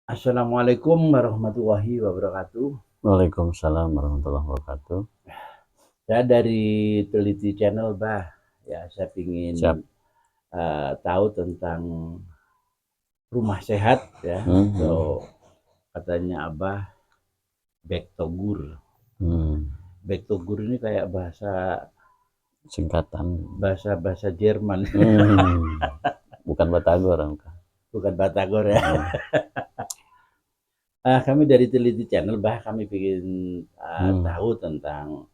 Assalamualaikum warahmatullahi wabarakatuh. Waalaikumsalam warahmatullahi wabarakatuh. Saya dari Teliti Channel, Bah. Ya, saya ingin Siap. tahu tentang rumah sehat ya. So, katanya Abah Bektogur. Bektogur ini kayak Singkatan. bahasa Jerman. Bukan Batagor. Bukan Batagor ya. Kami dari Teliti Channel, Bah, kami ingin tahu tentang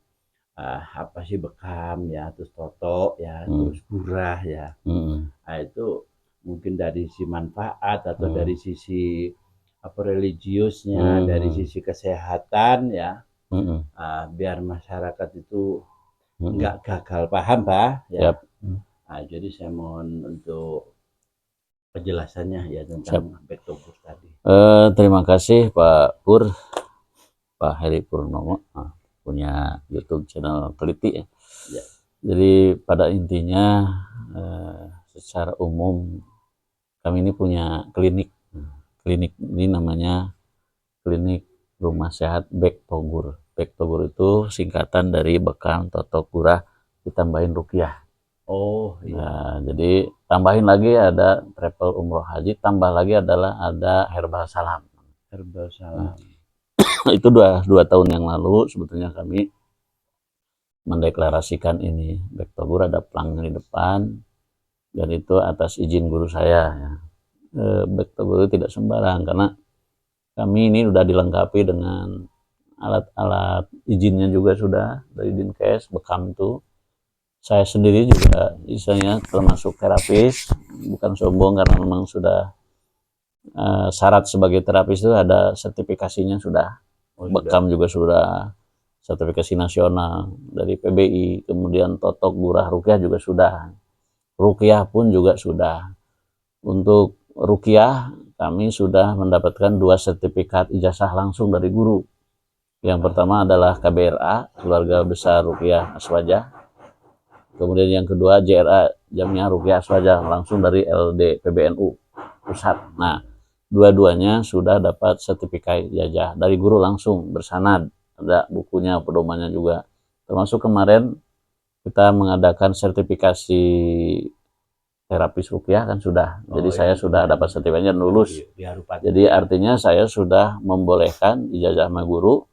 apa sih bekam ya, terus totok ya, terus gurah ya. Nah, itu mungkin dari sisi manfaat atau dari sisi apa religiusnya, dari sisi kesehatan ya, biar masyarakat itu nggak gagal paham, Pak ya. Siap. Nah, jadi saya mohon untuk penjelasannya ya tentang Bektogur tadi. Terima kasih Pak Pur, Pak Heri Purnomo, punya YouTube channel Teliti ya. Ya. Jadi pada intinya secara umum kami ini punya klinik. Klinik ini namanya Klinik Rumah Sehat Bektogur. Bektogur itu singkatan dari bekam, totok, gurah ditambahin ruqyah. Oh iya. Nah, jadi tambahin lagi ada travel umroh haji, tambah lagi adalah ada herbal salam. Herbal salam. Itu dua tahun yang lalu sebetulnya kami mendeklarasikan ini. Bektogur ada pelangnya di depan dan itu atas izin guru saya ya. Bektogur itu tidak sembarang karena kami ini sudah dilengkapi dengan alat-alat izinnya juga sudah dari Dinkes. Bekam tuh saya sendiri juga misalnya termasuk terapis, bukan sombong karena memang sudah syarat sebagai terapis itu ada sertifikasinya sudah. Bekam juga sudah sertifikasi nasional dari PBI, kemudian totok, gurah, ruqyah juga sudah. Ruqyah pun juga sudah. Untuk ruqyah kami sudah mendapatkan 2 sertifikat ijazah langsung dari guru. Yang pertama adalah KBRA, Keluarga Besar Ruqyah Aswaja. Kemudian yang kedua JRA, Jamiah Ruqyah Aswaja, langsung dari LD PBNU pusat. Nah, dua-duanya sudah dapat sertifikat ijazah dari guru langsung bersanad. Ada bukunya, pedomannya juga. Termasuk kemarin kita mengadakan sertifikasi terapis ruqyah kan sudah. Jadi saya sudah dapat sertifikatnya lulus. Jadi artinya saya sudah membolehkan ijazah sama guru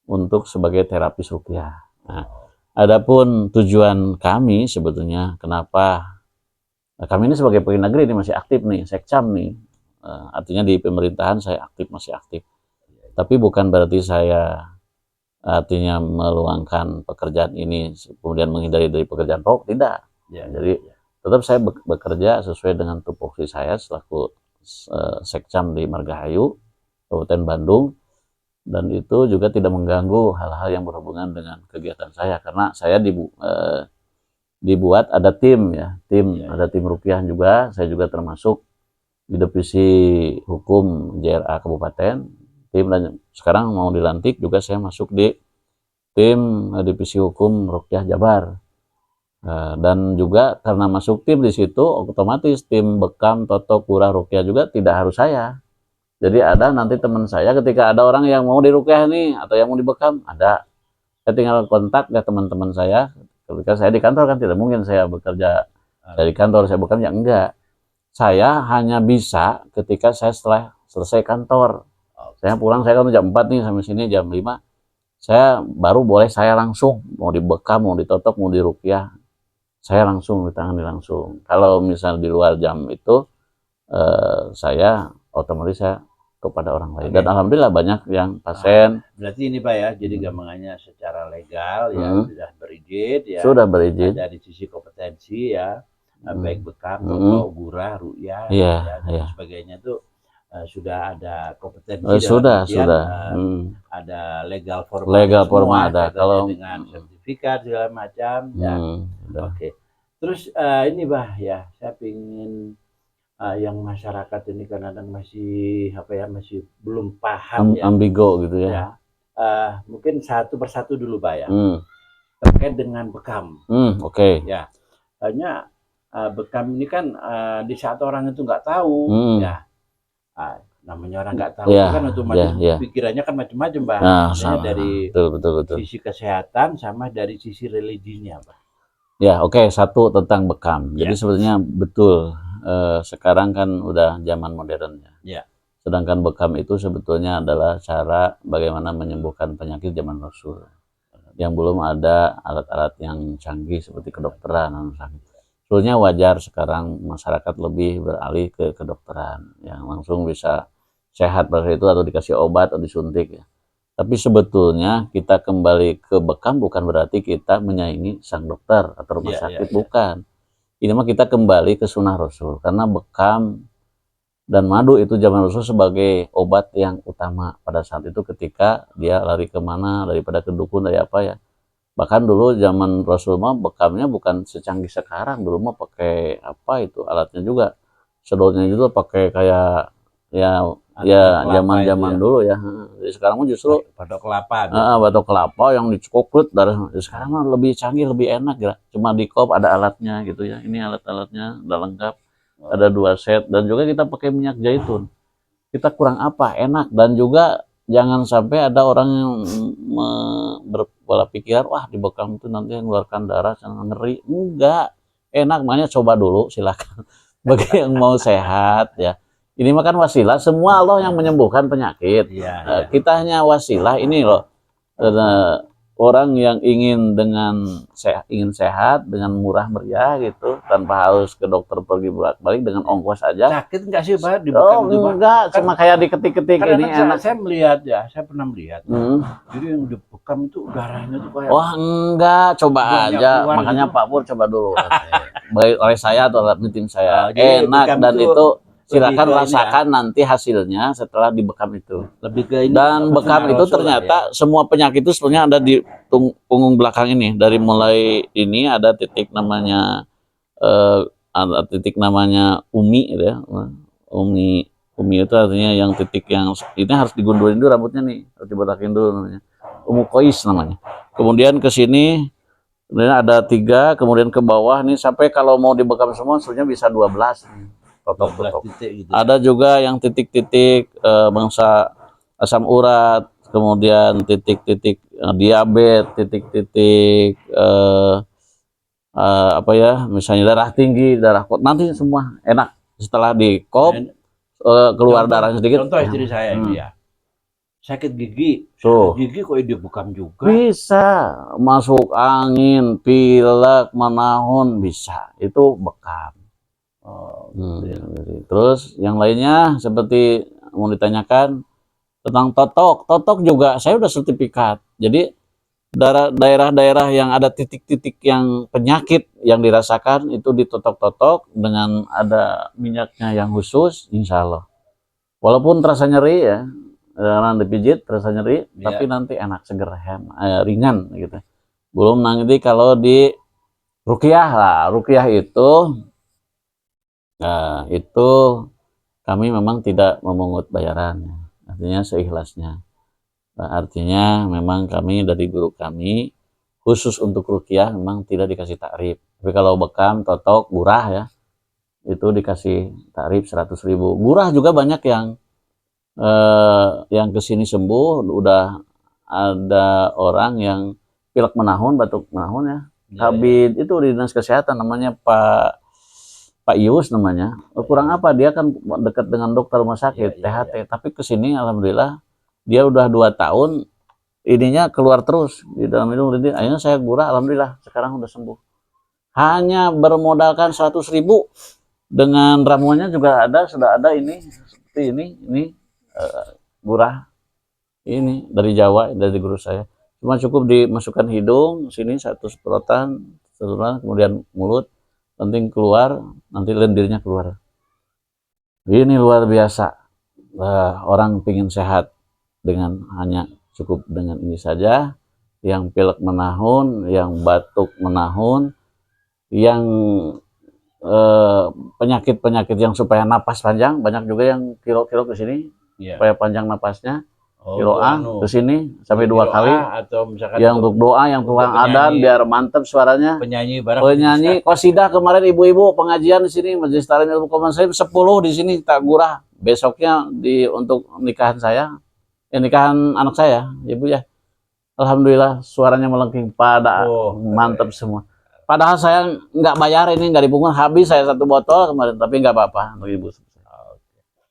untuk sebagai terapis ruqyah. Nah, adapun tujuan kami sebetulnya kenapa kami ini sebagai pegawai negeri ini masih aktif nih, sekcam nih. Artinya di pemerintahan saya aktif, masih aktif. Tapi bukan berarti saya artinya meluangkan pekerjaan ini kemudian menghindari dari pekerjaan pokok, tidak. Jadi tetap saya bekerja sesuai dengan tupoksi saya selaku sekcam di Margahayu, Kabupaten Bandung, dan itu juga tidak mengganggu hal-hal yang berhubungan dengan kegiatan saya karena saya dibuat ada tim ya, ada tim ruqyah juga, saya juga termasuk di divisi hukum JRA Kabupaten, tim, dan sekarang mau dilantik juga saya masuk di tim divisi hukum ruqyah Jabar. Dan juga karena masuk tim di situ otomatis tim bekam, totok, gurah, ruqyah juga tidak harus saya. Jadi ada nanti teman saya ketika ada orang yang mau di ruqyah nih atau yang mau dibekam, ada. Saya tinggal kontak ke teman-teman saya. Ketika saya di kantor kan tidak mungkin saya bekerja dari kantor, saya bekerja enggak. Saya hanya bisa ketika saya setelah selesai kantor. Saya pulang, saya kan jam 4 nih sampai sini jam 5. Saya baru boleh saya langsung mau dibekam, mau ditotok, mau diruqyah. Saya langsung ditangani langsung. Kalau misalnya di luar jam itu saya otomatis saya kepada orang lain. Dan alhamdulillah banyak yang pasien. Berarti ini Pak ya, jadi gampangannya secara legal ya sudah berizin ya. Sudah berizin. Dari sisi kompetensi ya, baik bekam, totok, gurah, ruqyah dan sebagainya itu sudah ada kompetensi sudah ada legal formal ada kalau dengan sertifikat segala macam ya. Oke. Terus ini Bah ya, saya ingin yang masyarakat ini kadang-kadang masih masih belum paham ya, ambigo gitu ya. Mungkin satu persatu dulu Pak ya, terkait dengan bekam. Oke. Ya, hanya bekam ini kan di saat orang itu nggak tahu ya, namanya orang nggak tahu Ya, kan otomatis ya. pikirannya kan macam-macam, Pak. Nah, Misalnya dari betul. sisi kesehatan sama dari sisi religinya, Pak. Ya, oke. Satu tentang bekam. Jadi Ya. sebenarnya betul, sekarang kan udah zaman modern ya. Ya. Sedangkan bekam itu sebetulnya adalah cara bagaimana menyembuhkan penyakit zaman Rasul. Yang belum ada alat-alat yang canggih seperti kedokteran. Sebetulnya wajar sekarang masyarakat lebih beralih ke kedokteran yang langsung bisa sehat pada itu atau dikasih obat atau disuntik ya. Tapi sebetulnya kita kembali ke bekam bukan berarti kita menyaingi sang dokter atau rumah sakit, bukan. Ini mah kita kembali ke sunnah Rasul, karena bekam dan madu itu zaman Rasul sebagai obat yang utama pada saat itu ketika dia lari kemana, daripada ke dukun, dari apa ya. Bahkan dulu zaman Rasul mah bekamnya bukan secanggih sekarang, dulu mah pakai apa itu alatnya juga, sedotnya juga pakai kayak ya zaman dulu ya. Jadi sekarang mah justru batok kelapa, batok kelapa yang dicoklat. Sekarang mah lebih canggih, lebih enak ya, cuma di kop ada alatnya gitu ya. Ini alat-alatnya udah lengkap, ada 2 set, dan juga kita pakai minyak zaitun. Kita kurang apa, enak. Dan juga jangan sampai ada orang yang berpola pikiran, wah di bekam itu nanti mengeluarkan darah, ngeri. Enggak, enak, makanya coba dulu silakan. Bagi yang mau sehat ya, ini mah kan wasilah, semua Allah yang menyembuhkan penyakit. Kita hanya wasilah ini loh, orang yang ingin ingin sehat dengan murah meriah gitu, tanpa harus ke dokter pergi bolak-balik dengan ongkos aja. Sakit nggak sih, Pak? Enggak, cuma kayak diketik-ketik ini enak. Saya melihat ya, saya pernah melihat. Jadi yang di bekam itu darahnya tuh kayak. Wah enggak, coba aja. Makanya gitu. Pak Pur coba dulu. Baik oleh saya atau oleh tim saya. Enak, dan itu silakan rasakan nanti hasilnya setelah dibekam itu. Lebih ke ini. Dan bekam itu ternyata semua penyakit itu sebenarnya ada di punggung belakang ini. Dari mulai ini ada titik namanya umi gitu ya. Umi itu artinya yang titik yang ini harus digundulin dulu rambutnya nih, harus dibotakin dulu namanya. Kois namanya. Kemudian ke sini kemudian ada 3, kemudian ke bawah nih sampai kalau mau dibekam semua sebenarnya bisa 12. Titik gitu. Ada juga yang titik-titik bangsa asam urat, kemudian titik-titik diabetes, titik-titik apa ya, misalnya darah tinggi, darah nanti semua enak setelah di kop keluar darah sedikit. Contoh istri saya ini ya, sakit gigi, gigi kok dibekam juga? Bisa, masuk angin, pilek, menahun bisa, itu bekam. Terus yang lainnya seperti mau ditanyakan tentang totok juga saya udah sertifikat. Jadi daerah-daerah yang ada titik-titik yang penyakit yang dirasakan itu ditotok-totok dengan ada minyaknya yang khusus, insya Allah. Walaupun terasa nyeri ya, karena dipijit terasa nyeri, tapi nanti enak, seger, ringan gitu. Belum nanti kalau di ruqyah lah, ruqyah itu kami memang tidak memungut bayaran, artinya seikhlasnya. Artinya memang kami dari guru kami khusus untuk ruqyah memang tidak dikasih takrif. Tapi kalau bekam, totok, gurah ya, itu dikasih takrif 100.000. Gurah juga banyak yang kesini sembuh. Udah ada orang yang pilek menahun, batuk menahun ya. Kabid itu di dinas kesehatan namanya Pak Yus namanya. Kurang apa, dia kan dekat dengan dokter rumah sakit THT. Tapi kesini alhamdulillah dia udah 2 tahun ininya keluar terus di dalam hidung. Akhirnya saya gurah, alhamdulillah sekarang udah sembuh. Hanya bermodalkan 100.000, dengan ramuannya juga sudah ada ini seperti ini gurah ini dari Jawa, dari guru saya. Cuma cukup dimasukkan hidung sini 1 semprotan, kemudian mulut, penting keluar, nanti lendirnya keluar. Ini luar biasa. Orang pingin sehat dengan hanya cukup dengan ini saja. Yang pilek menahun, yang batuk menahun, yang penyakit-penyakit yang supaya napas panjang, banyak juga yang kilo-kilo ke sini supaya panjang napasnya. Kiroah ke sini sampai 2 kali, atau misalkan yang untuk doa, yang tukang adan biar mantep suaranya. Penyanyi qasidah kemarin ibu-ibu pengajian di sini Majelis Ta'lim Ilmu Koman saya 10 di sini tak gurah besoknya untuk nikahan saya, nikahan anak saya, ibu ya. Alhamdulillah suaranya melengking pada mantap semua. Padahal saya nggak bayar ini, nggak dipungut, habis saya 1 botol kemarin, tapi nggak apa-apa untuk ibu.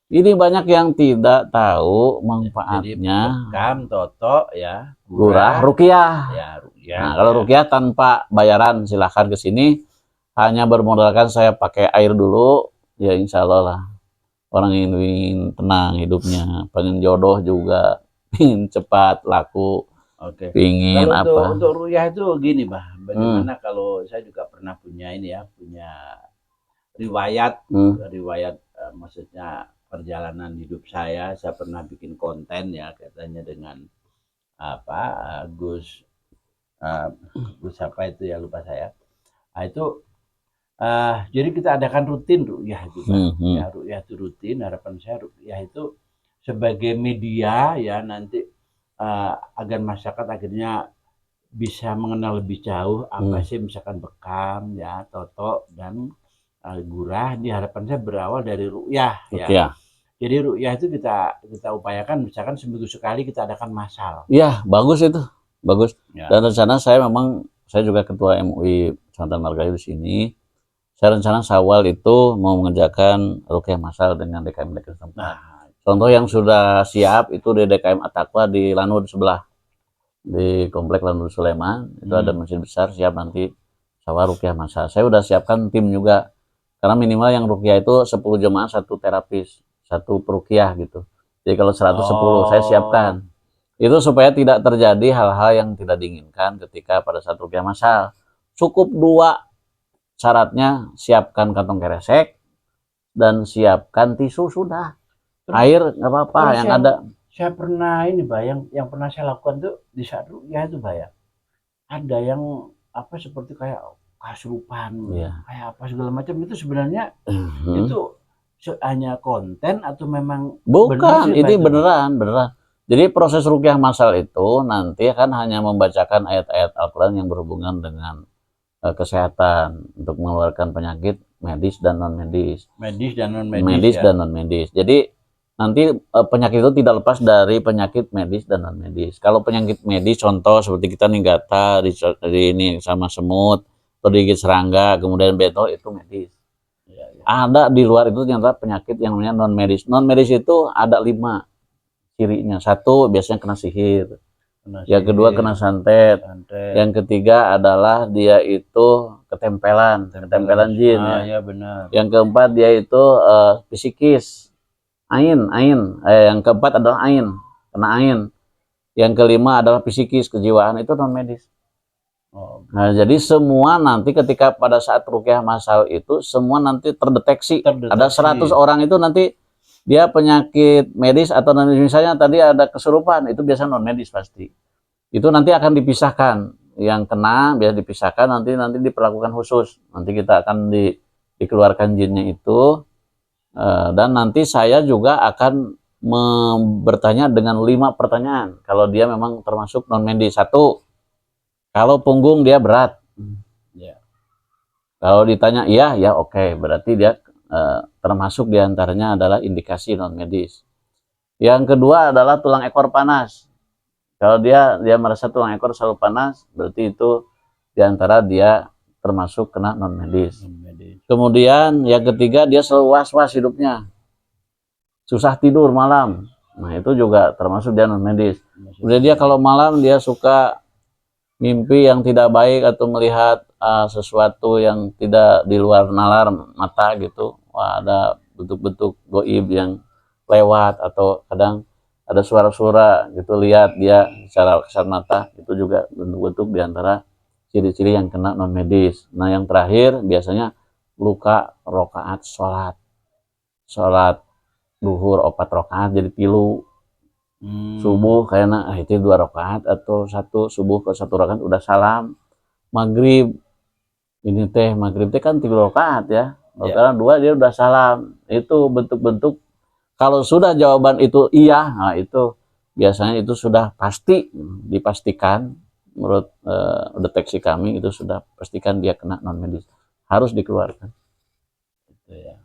Ini banyak yang tidak tahu manfaatnya. Jadi bekam, toto, ya, gurah, ruqyah. Ya, ruqyah. Nah, kalau ruqyah tanpa bayaran silahkan ke sini. Hanya bermodalkan saya pakai air dulu, ya insya Allah lah. Orang ingin tenang hidupnya, pengen jodoh juga, ingin cepat laku. Oke. Pingin kalau apa? Untuk ruqyah itu gini, Bah. Bagaimana kalau saya juga pernah punya ini ya, punya riwayat, maksudnya perjalanan hidup saya pernah bikin konten ya, katanya dengan apa Gus apa itu ya, lupa saya. Nah, itu jadi kita adakan rutin ruqyah itu, ya, ruqyah itu rutin. Harapan saya ruqyah itu sebagai media ya, nanti agar masyarakat akhirnya bisa mengenal lebih jauh apa sih misalkan bekam ya, toto dan gurah. Ini harapan saya berawal dari ruqyah ya. Jadi ruqyah itu kita upayakan misalkan seminggu sekali kita adakan masal. Ya, bagus itu. Bagus. Ya. Dan rencana saya memang, saya juga ketua MUI Kecamatan Margahayu di sini. Saya rencana Syawal itu mau mengerjakan ruqyah masal dengan DKM setempat. Nah, contoh yang sudah siap itu di DKM At-Taqwa di Lanur sebelah. Di Komplek Lanur Sulaiman, itu ada masjid besar, siap nanti Syawal ruqyah masal. Saya udah siapkan tim juga. Karena minimal yang ruqyah itu 10 jemaah, 1 terapis, 1 peruqyah gitu. Jadi kalau 110 saya siapkan. Itu supaya tidak terjadi hal-hal yang tidak diinginkan ketika pada saat ruqyah masal. Cukup 2 syaratnya, siapkan kantong kresek dan siapkan tisu sudah. Air nggak apa-apa yang ada. Saya pernah ini, Bah, yang pernah saya lakukan tuh di saat ruqyah itu, Bah, ya. Ada yang apa seperti kayak kasurupan, kayak apa segala macam, itu sebenarnya itu hanya konten atau memang bukan? Ini beneran. Jadi proses ruqyah masal itu nanti kan hanya membacakan ayat-ayat Al-Quran yang berhubungan dengan kesehatan untuk mengeluarkan penyakit medis dan non medis. Medis dan non medis. Jadi nanti penyakit itu tidak lepas dari penyakit medis dan non medis. Kalau penyakit medis, contoh seperti kita nih gatal di ini sama semut atau digigit serangga, kemudian beto, itu medis. Ada di luar itu ternyata penyakit yang namanya non medis. Non medis itu ada 5 cirinya. 1 biasanya kena sihir. Yang kedua kena santet. Yang ketiga adalah dia itu ketempelan jin. Ya, benar. Yang keempat dia itu psikis, ain. Yang keempat adalah ain, kena ain. Yang kelima adalah psikis, kejiwaan, itu non medis. Nah, jadi semua nanti ketika pada saat ruqyah masal itu semua nanti terdeteksi. Ada 100 orang itu nanti dia penyakit medis atau non medis. Misalnya tadi ada kesurupan, itu biasa non medis pasti. Itu nanti akan dipisahkan. Yang kena biasa dipisahkan, nanti diperlakukan khusus. Nanti kita akan dikeluarkan jinnya itu. Dan nanti saya juga akan bertanya dengan 5 pertanyaan. Kalau dia memang termasuk non medis. 1, kalau punggung dia berat. Kalau ditanya iya, ya oke, berarti dia termasuk diantaranya adalah indikasi non medis. Yang kedua adalah tulang ekor panas. Kalau dia merasa tulang ekor selalu panas, berarti itu diantara dia termasuk kena non medis. Kemudian yang ketiga, dia selalu was-was hidupnya, susah tidur malam. Nah, itu juga termasuk dia non medis. Kemudian dia kalau malam dia suka mimpi yang tidak baik atau melihat sesuatu yang tidak di luar nalar mata gitu. Wah, ada bentuk-bentuk goib yang lewat, atau kadang ada suara-suara gitu, lihat dia secara kasat mata, itu juga bentuk-bentuk diantara ciri-ciri yang kena non medis. Nah, yang terakhir biasanya luka rokaat sholat duhur 4 rokaat jadi 3, subuh kayaknya itu 2 rokaat atau 1 subuh ke 1 rokaat udah salam. Maghrib kan 3 rokaat ya, karena 2 dia udah salam. Itu bentuk-bentuk. Kalau sudah jawaban itu iya, nah itu biasanya itu sudah pasti, dipastikan menurut deteksi kami itu sudah pastikan dia kena non medis, harus dikeluarkan. Itu ya.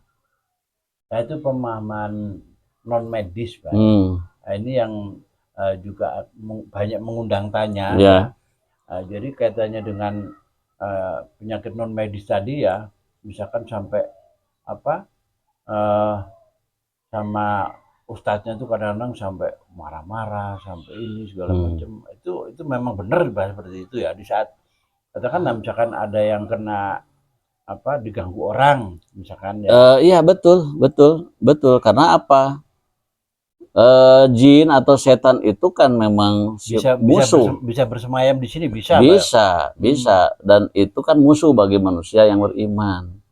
Nah, itu pemahaman non medis, Pak. Nah, ini yang juga banyak mengundang tanya. Ya. Jadi kaitannya dengan penyakit non medis tadi ya, misalkan sampai apa sama ustadznya tuh kadang-kadang sampai marah-marah, sampai ini segala macam. Itu memang benar seperti itu ya. Di saat katakan misalkan ada yang kena diganggu orang misalkan ya. Iya betul karena apa? Jin atau setan itu kan memang musuh. Bisa bersemayam di sini, bisa. Dan itu kan musuh bagi manusia yang beriman.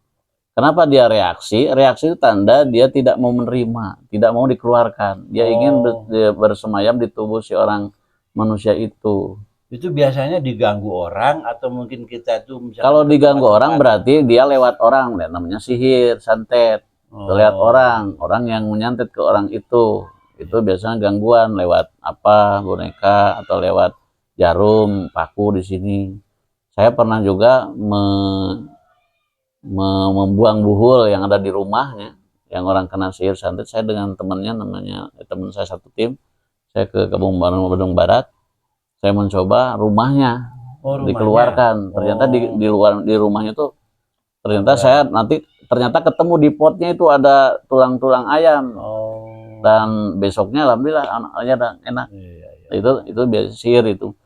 Kenapa dia reaksi? Reaksi itu tanda dia tidak mau menerima, tidak mau dikeluarkan. Dia ingin bersemayam di tubuh si orang manusia itu. Itu biasanya diganggu orang atau mungkin kita itu kalau diganggu orang berarti dia lewat orang, namanya sihir, santet. Lihat orang yang menyantet ke orang itu biasanya gangguan lewat boneka atau lewat jarum, paku di sini. Saya pernah juga membuang buhul yang ada di rumahnya, yang orang kena sihir santet. Saya dengan temannya, teman saya satu tim, saya ke Kabupaten Bandung Barat, saya mencoba rumahnya, dikeluarkan. Ternyata di rumahnya tuh ternyata saya ternyata ketemu di potnya itu ada tulang-tulang ayam. Dan besoknya alhamdulillah anaknya enak. Itu biasa sihir itu.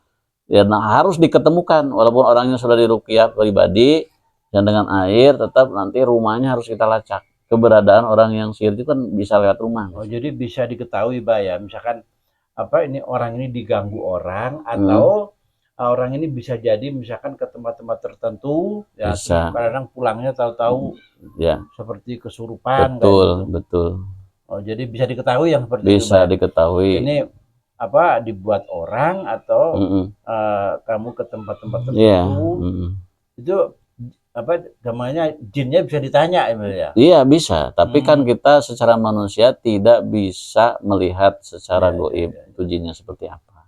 Ya, harus diketemukan walaupun orangnya sudah diruqyah pribadi dan dengan air, tetap nanti rumahnya harus kita lacak. Keberadaan orang yang sihir itu kan bisa lewat rumah. Jadi bisa diketahui, Pak ya. Misalkan ini orang ini diganggu orang atau orang ini bisa jadi misalkan ke tempat-tempat tertentu ya, kadang pulangnya tahu-tahu seperti kesurupan. Betul. Jadi bisa diketahui yang seperti itu. Bisa diketahui. Ini dibuat orang atau kamu ke tempat-tempat tertentu. Itu namanya jinnya bisa ditanya ya? Iya bisa, tapi kan kita secara manusia tidak bisa melihat secara goib itu jinnya seperti apa.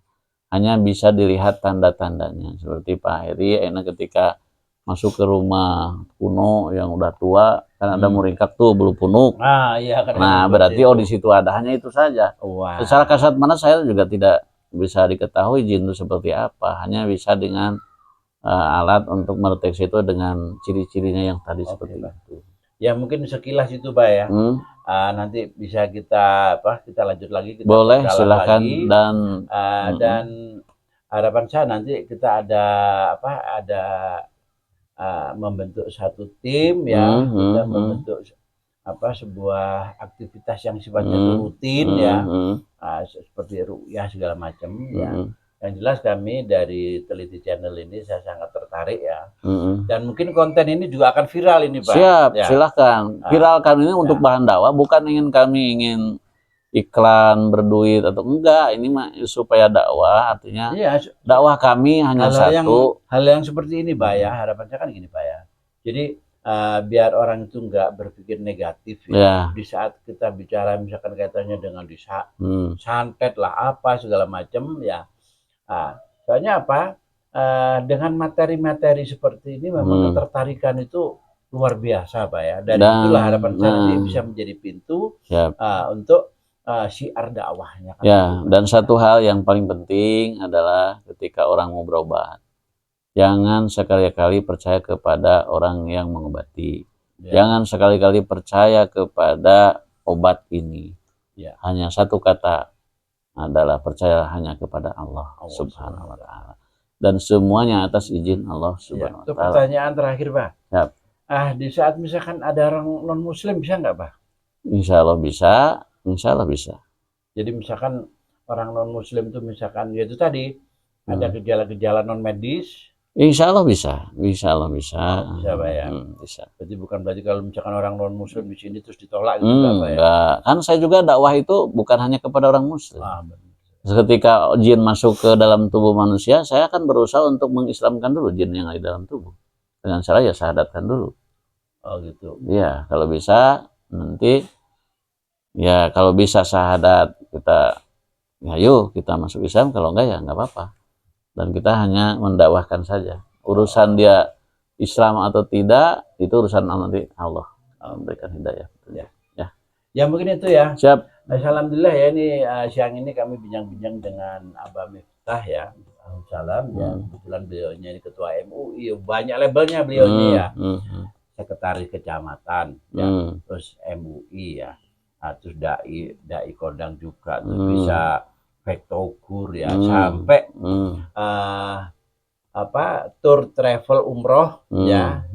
Hanya bisa dilihat tanda-tandanya. Seperti Pak Heri ketika masuk ke rumah kuno yang udah tua, kan ada muringkak tuh bulu punuk. Nah berarti di situ ada, hanya itu saja. Secara kasat mata saya juga tidak bisa diketahui jin itu seperti apa, hanya bisa dengan alat untuk mendeteksi itu dengan ciri-cirinya yang tadi seperti itu. Ya mungkin sekilas itu, Pak ya. Nanti bisa kita lanjut lagi. Boleh, silakan. Dan harapan saya nanti kita ada membentuk satu tim ya, kita membentuk sebuah aktivitas yang sifatnya rutin ya, seperti ruqyah segala macam ya. Yang jelas kami dari Teliti Channel ini saya sangat tertarik ya. Dan mungkin konten ini juga akan viral ini, Pak. Siap, silahkan. Viralkan ini untuk bahan dakwah, bukan kami ingin iklan berduit atau enggak. Ini mah supaya dakwah, artinya dakwah kami hanya satu. Hal yang seperti ini, Pak ya. Harapan saya kan gini, Pak ya. Jadi biar orang itu enggak berpikir negatif ya. Di saat kita bicara misalkan kaitannya dengan santet lah segala macam ya. Soalnya dengan materi-materi seperti ini memang ketertarikan itu luar biasa, Pak ya. Dan itulah harapan saya nanti bisa menjadi pintu untuk syiar dakwahnya. Dan satu hal yang paling penting adalah ketika orang mau berobat, jangan sekali-kali percaya kepada orang yang mengobati. Jangan sekali-kali percaya kepada obat ini. Hanya satu kata adalah percaya hanya kepada Allah Subhanahu wa Ta'ala, dan semuanya atas izin Allah Subhanahu wa Ta'ala. Pertanyaan terakhir, Pak. Di saat misalkan ada orang non muslim bisa nggak, Pak? Insya Allah bisa, Jadi misalkan orang non muslim itu misalkan itu tadi ada gejala-gejala non medis, insya Allah bisa. Bisa, Pak ya. Bisa. Berarti kalau misalkan orang non muslim di sini terus ditolak gitu, Pak ya? Kan saya juga dakwah itu bukan hanya kepada orang muslim. Ketika jin masuk ke dalam tubuh manusia, saya akan berusaha untuk mengislamkan dulu jin yang ada di dalam tubuh. Dengan cara syahadatkan dulu. Gitu. Iya, kalau bisa nanti kalau bisa syahadat kita yuk kita masuk Islam, kalau enggak nggak apa-apa. Dan kita hanya mendakwahkan saja. Urusan dia Islam atau tidak, itu urusan nanti Allah memberikan hidayah. Ya mungkin itu ya. Siap. Alhamdulillah ya, ini siang ini kami bincang-bincang dengan Abah Miftah ya, salam ya, kebetulan beliaunya ini ketua MUI, banyak labelnya beliaunya ya, sekretaris kecamatan ya, terus MUI ya, terus dai kondang juga, terus bisa vektogur ya, sampai tour travel umroh ya,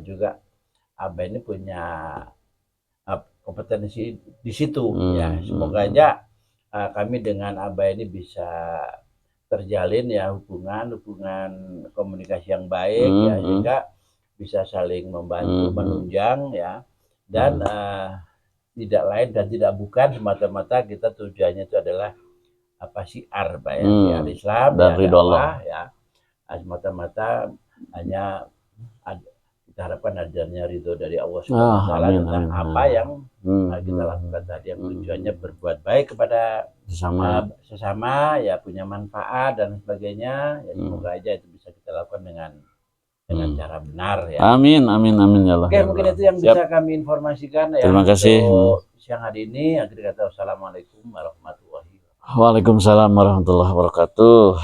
juga Abah ini punya kompetensi di situ ya. Semoga aja kami dengan Abah ini bisa terjalin ya hubungan komunikasi yang baik ya, sehingga bisa saling membantu menunjang ya, dan tidak lain dan tidak bukan semata-mata kita tujuannya itu adalah syiar Pak ya, syiar Islam dan ya, ridho Allah ya, semata-mata hanya kita harapkan adanya ridho dari Allah Subhanahu wa Ta'ala tentang apa yang kita lakukan tadi, yang tujuannya berbuat baik kepada sesama ya, punya manfaat dan sebagainya ya. Semoga aja itu bisa kita lakukan dengan cara benar ya. Amin amin amin ya Allah. Oke, mungkin itu yang bisa kami informasikan ya. Terima kasih untuk siang hari ini. Akhir kata, wassalamualaikum warahmatullahi wabarakatuh. Waalaikumsalam warahmatullahi wabarakatuh.